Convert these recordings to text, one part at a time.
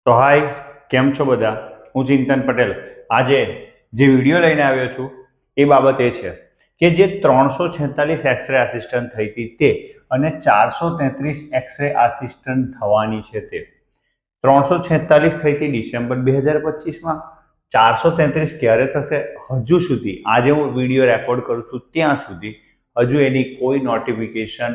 તો હાય, કેમ છો બધા? હું ચિંતન પટેલ. આજે જે વિડીયો લઈને આવ્યો છું એ બાબત એ છે કે જે 346 એક્સરે આસિસ્ટન્ટ થઈ હતી તે અને 433 એક્સરે આસિસ્ટન્ટ થવાની છે તે 346 થઈ હતી ડિસેમ્બર 2025માં. 433 ક્યારે થશે હજુ સુધી, આજે હું વિડીયો રેકોર્ડ કરું છું ત્યાં સુધી હજુ એની કોઈ નોટિફિકેશન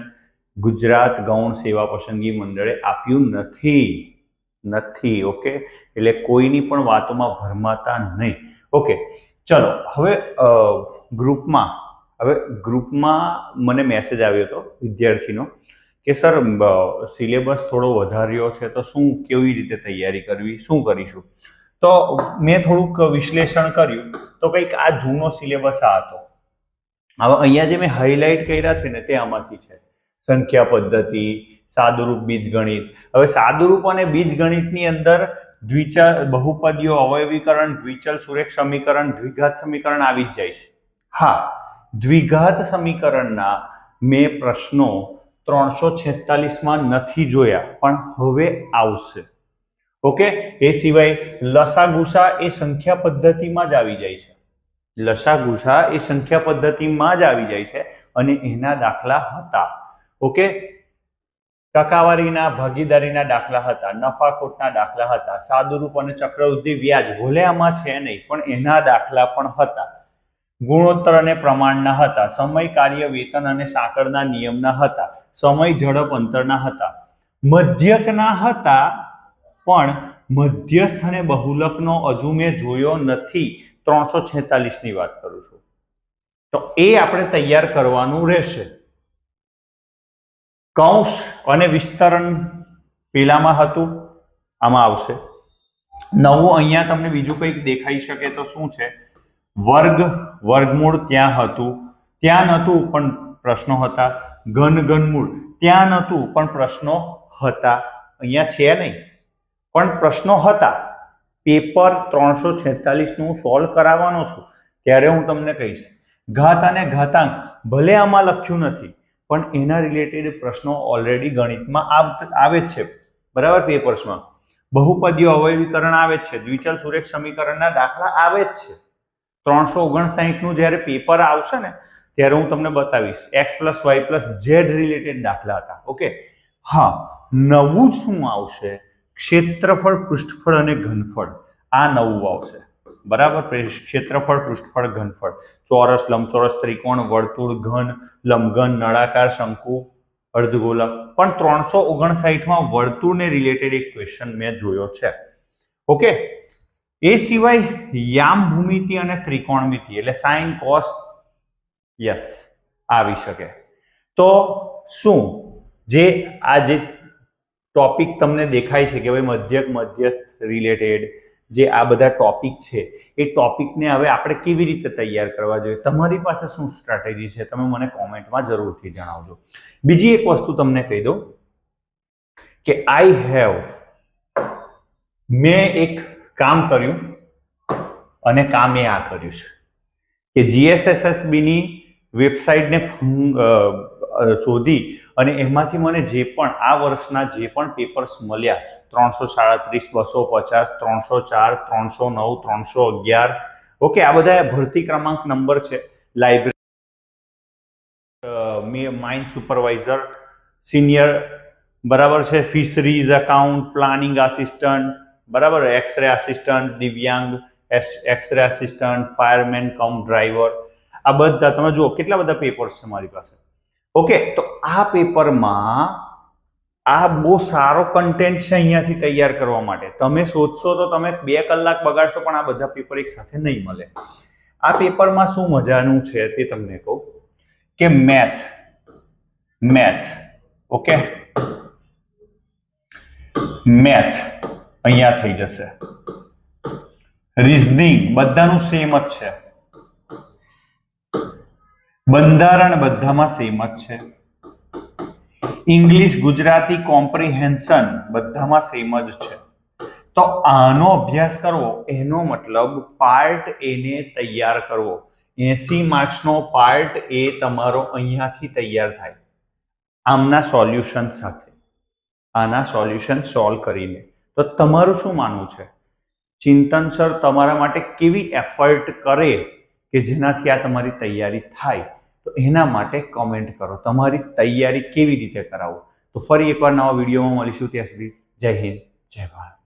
ગુજરાત ગૌણ સેવા પસંદગી મંડળે આપ્યું નથી. ઓકે, એટલે કોઈની પણ વાતોમાં ભરમાતા નહીં. ઓકે, ચલો હવે ગ્રુપમાં મને મેસેજ આવ્યો હતો વિદ્યાર્થીનો કે સર સિલેબસ થોડો વધાર્યો છે તો શું, કેવી રીતે તૈયારી કરવી, શું કરીશું? તો મેં થોડુંક વિશ્લેષણ કર્યું તો કંઈક આ જૂનો સિલેબસ આ હતો. હવે અહીંયા જે મેં હાઇલાઇટ કર્યા છે ને તે આમાંથી છે. સંખ્યા પદ્ધતિ, સાદુરૂપ બીજગણિત. હવે સાદુરૂપ અને બીજગણિતની અંદર દ્વિચલ, બહુપદીઓ, અવયવીકરણ, દ્વિચલ સુરેખ સમીકરણ, દ્વિઘાત સમીકરણ આવી જ જાય છે. હા, દ્વિઘાત સમીકરણના મેં પ્રશ્નો 346માં નથી જોયા, પણ હવે આવશે. ઓકે, એ સિવાય લસાગુસા એ સંખ્યા પદ્ધતિમાં જ આવી જાય છે. લસાગુસા એ સંખ્યા પદ્ધતિમાં જ આવી જાય છે અને એના દાખલા હતા. ઓકે, ટકાવારીના, ભાગીદારીના દાખલા હતા, નફાખોટના દાખલા હતા, સાદુરૂપ અને ચક્રવૃદ્ધિ વ્યાજ ભલે આમાં છે નહીં પણ એના દાખલા પણ હતા. ગુણોત્તર અને પ્રમાણના હતા, સમય, કાર્ય, વેતન અને સાંકળના નિયમના હતા, સમય, ઝડપ, અંતરના હતા, મધ્યકના હતા, પણ મધ્યસ્થ અને બહુલકનો હજુ મેં જોયો નથી. 346ની વાત કરું છું. તો એ આપણે તૈયાર કરવાનું રહેશે. કૌંસ અને વિસ્તરણ પેલામાં હતું, આમાં આવશે. નવું અહીંયા તમને બીજું કંઈક દેખાઈ શકે તો શું છે? વર્ગ, વર્ગમૂળ ત્યાં હતું, ત્યાં નહોતું પણ પ્રશ્નો હતા. ઘન, ઘનમૂળ ત્યાં નહોતું પણ પ્રશ્નો હતા. અહીંયા છે નહીં પણ પ્રશ્નો હતા. પેપર 346નું સોલ્વ કરાવવાનો છું ત્યારે હું તમને કહીશ. ઘાત અને ઘાતાંક ભલે આમાં લખ્યું નથી પણ એના રિલેટેડ પ્રશ્નો ઓલરેડી ગણિતમાં આવે જ છે, બરાબર, પેપર્સમાં. બહુપદીય અવયવીકરણ આવે જ છે, દ્વિચલ સુરેખ સમીકરણના દાખલા આવે જ છે. 359નું જ્યારે પેપર આવશે ને ત્યારે હું તમને બતાવીશ. x + y + z રિલેટેડ દાખલા હતા. ઓકે, હા, નવું જ શું આવશે? ક્ષેત્રફળ, પૃષ્ઠફળ અને ઘનફળ. આ નવું આવશે, બરાબર. ક્ષેત્રફળ, પૃષ્ઠફળ, ઘનફળ, ચોરસ, લંબચોરસ, ત્રિકોણ, વર્તુળ, ઘન, લંબઘન, નળાકાર, શંકુ, અર્ધગોલક. પણ 359માં વર્તુળને રિલેટેડ એક ક્વેશ્ચન મેં જોયો છે. ઓકે, એ સિવાય યામ ભૂમિતિ અને ત્રિકોણમિતિ એટલે સાઇન, કોસ, યસ, આવી શકે. તો શું જે આ જે ટોપિક તમને દેખાય છે કે ભાઈ મધ્યક, મધ્યસ્થ રિલેટેડ જે આ બધા ટોપિક છે એ ટોપિકને હવે આપણે કેવી રીતે તૈયાર કરવા જોઈએ, તમારી પાસે શું સ્ટ્રેટેજી છે, તમે મને કોમેન્ટમાં જરૂરથી જણાવજો. બીજી એક વસ્તુ તમને કહી દઉં કે મેં એક કામ કર્યું અને કામ એ આ કર્યું છે કે GSSSBની વેબસાઇટને શોધી અને એમાંથી મને જે પણ આ વર્ષના જે પણ પેપર્સ મળ્યા 337, 250, 304, 309, 311, ઓકે, આ બધા ભરતી ક્રમાંક નંબર છે. લાઇબ્રેરી, માઇન સુપરવાઇઝર, સિનિયર, બરાબર છે, ફિશરીઝ એકાઉન્ટ, પ્લાનિંગ આસિસ્ટન્ટ, બરાબર, એક્સરે આસિસ્ટન્ટ, દિવ્યાંગ એક્સરે આસિસ્ટન્ટ, ફાયરમેન કમ ડ્રાઈવર. આ બધા તમે જુઓ કેટલા બધા પેપર્સ છે મારી પાસે. ઓકે, તો આ પેપરમાં આ બહુ સારો કન્ટેન્ટ છે અહીંયાથી તૈયાર કરવા માટે. તમે શોધશો તો તમે 2 કલાક બગાડશો પણ આ બધા પેપર એક સાથે નહીં મળે. આ પેપરમાં શું મજાનું છે તે તમને કહું કે મેથ, ઓકે, મેથ અહીંયા થઈ જશે. રીઝનિંગ બધાનું સેમ જ છે. બંધારણ બધામાં સેમ જ છે. ઇંગ્લિશ, ગુજરાતી, કોમ્પ્રિહેન્શન બધામાં સેમ જ છે. તો આનો અભ્યાસ કરવો એનો મતલબ પાર્ટ એ ને તૈયાર કરવો. 80 માર્ક્સનો પાર્ટ એ તમારો અહીંયાથી તૈયાર થાય આમના સોલ્યુશન સાથે. આના સોલ્યુશન સોલ્વ કરીને તો તમારું શું માનવું છે? ચિંતન સર તમારા માટે કેવી એફર્ટ કરે કે જેનાથી આ તમારી તૈયારી થાય? તો એના માટે કમેન્ટ કરો. તમારી તૈયારી કેવી રીતે કરાવો? તો ફરી એકવાર નવા વિડીયોમાં મળીશું. ત્યાં સુધી જય હિન્દ, જય ભારત.